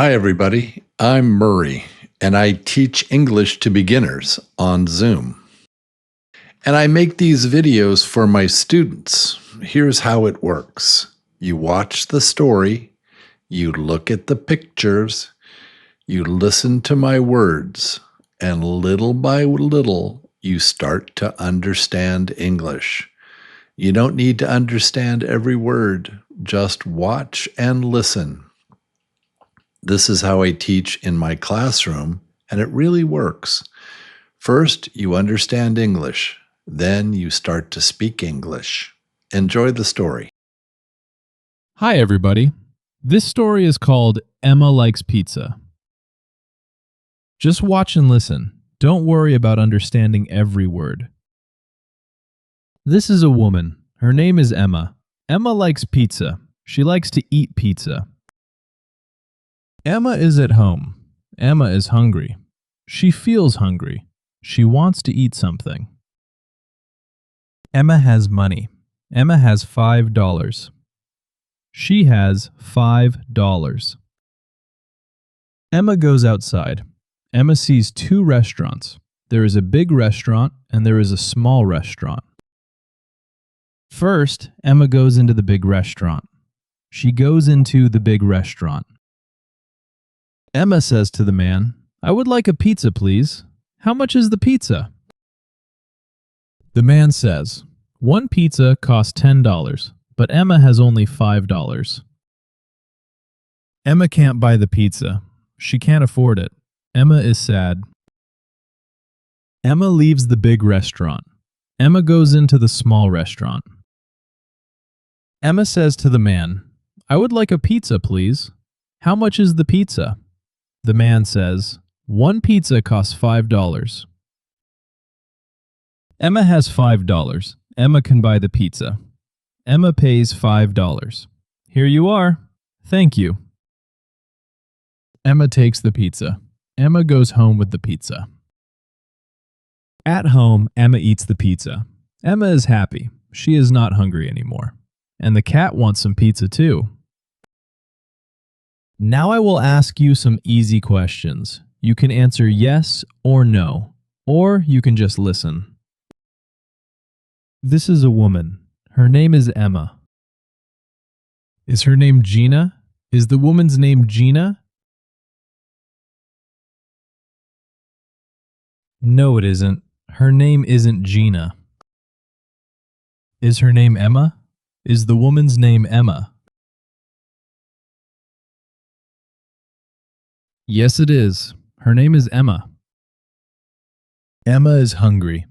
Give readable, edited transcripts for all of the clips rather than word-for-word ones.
Hi, everybody. I'm Murray, and I teach English to beginners on Zoom. And I make these videos for my students. Here's how it works. You watch the story, you look at the pictures, you listen to my words, and little by little, you start to understand English. You don't need to understand every word, just watch and listen. This is how I teach in my classroom, and it really works. First, you understand English. Then you start to speak English. Enjoy the story. Hi, everybody. This story is called Emma Likes Pizza. Just watch and listen. Don't worry about understanding every word. This is a woman. Her name is Emma. Emma likes pizza. She likes to eat pizza. Emma is at home. Emma is hungry. She feels hungry. She wants to eat something. Emma has money. Emma has $5. She has $5. Emma goes outside. Emma sees two restaurants. There is a big restaurant and there is a small restaurant. First, Emma goes into the big restaurant. She goes into the big restaurant. Emma says to the man, "I would like a pizza, please. How much is the pizza?" The man says, "One pizza costs $10, but Emma has only $5. Emma can't buy the pizza. She can't afford it. Emma is sad. Emma leaves the big restaurant. Emma goes into the small restaurant. Emma says to the man, "I would like a pizza, please. How much is the pizza?" The man says, "One pizza costs $5. Emma has $5. Emma can buy the pizza. Emma pays $5. "Here you are. Thank you." Emma takes the pizza. Emma goes home with the pizza. At home, Emma eats the pizza. Emma is happy. She is not hungry anymore. And the cat wants some pizza too. Now I will ask you some easy questions. You can answer yes or no, or you can just listen. This is a woman. Her name is Emma. Is her name Gina? Is the woman's name Gina? No, it isn't. Her name isn't Gina. Is her name Emma? Is the woman's name Emma? Yes, it is. Her name is Emma. Emma is hungry.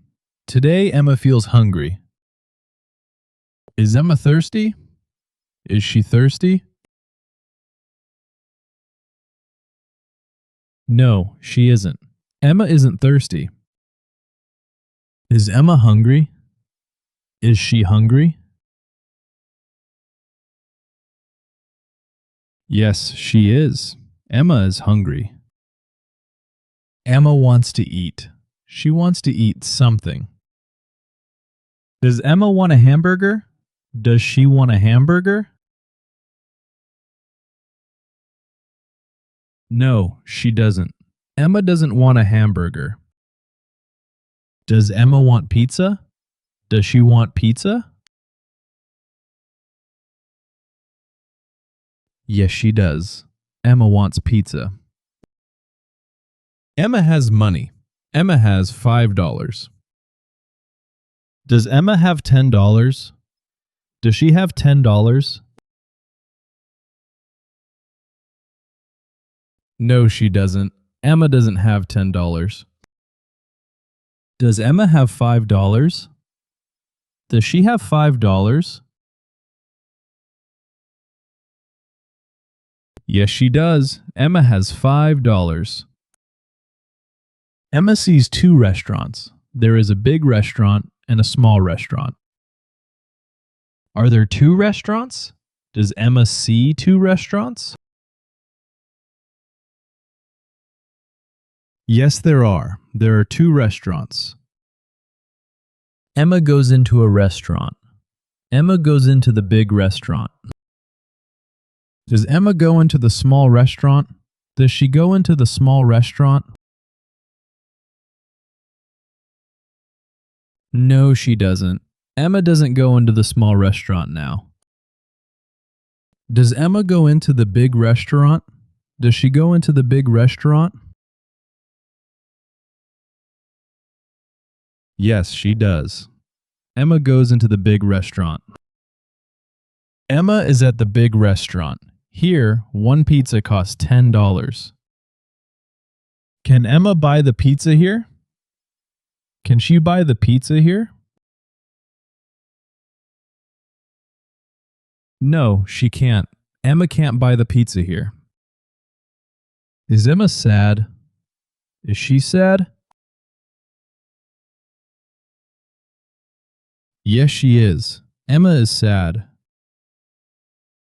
Today, Emma feels hungry. Is Emma thirsty? Is she thirsty? No, she isn't. Emma isn't thirsty. Is Emma hungry? Is she hungry? Yes, she is. Emma is hungry. Emma wants to eat. She wants to eat something. Does Emma want a hamburger? Does she want a hamburger? No, she doesn't. Emma doesn't want a hamburger. Does Emma want pizza? Does she want pizza? Yes, she does. Emma wants pizza. Emma has money. Emma has $5. Does Emma have $10? Does she have $10? No, she doesn't. Emma doesn't have $10. Does Emma have $5? Does she have $5? Yes, she does. Emma has $5. Emma sees two restaurants. There is a big restaurant and a small restaurant. Are there two restaurants? Does Emma see two restaurants? Yes, there are. There are two restaurants. Emma goes into a restaurant. Emma goes into the big restaurant. Does Emma go into the small restaurant? Does she go into the small restaurant? No, she doesn't. Emma doesn't go into the small restaurant now. Does Emma go into the big restaurant? Does she go into the big restaurant? Yes, she does. Emma goes into the big restaurant. Emma is at the big restaurant. Here, one pizza costs $10. Can Emma buy the pizza here? Can she buy the pizza here? No, she can't. Emma can't buy the pizza here. Is Emma sad? Is she sad? Yes, she is. Emma is sad.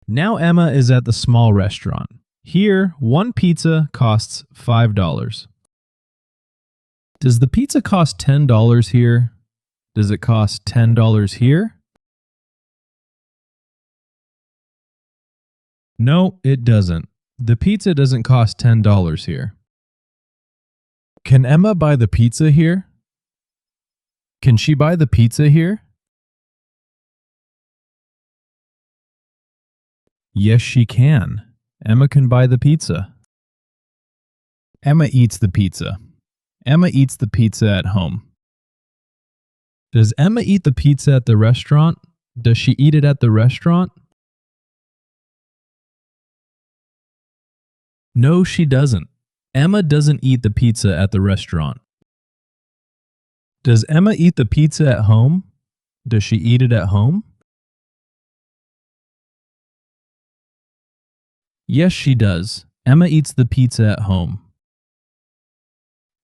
Now Emma is at the small restaurant. Here, one pizza costs $5. Does the pizza cost $10 here? Does it cost $10 here? No, it doesn't. The pizza doesn't cost $10 here. Can Emma buy the pizza here? Can she buy the pizza here? Yes, she can. Emma can buy the pizza. Emma eats the pizza. Emma eats the pizza at home. Does Emma eat the pizza at the restaurant? Does she eat it at the restaurant? No, she doesn't. Emma doesn't eat the pizza at the restaurant. Does Emma eat the pizza at home? Does she eat it at home? Yes, she does. Emma eats the pizza at home.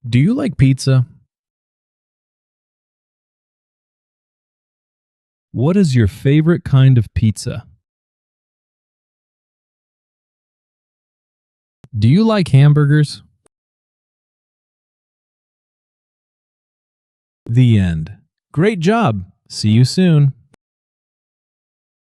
Do you like pizza? What is your favorite kind of pizza? Do you like hamburgers? The end. Great job. See you soon.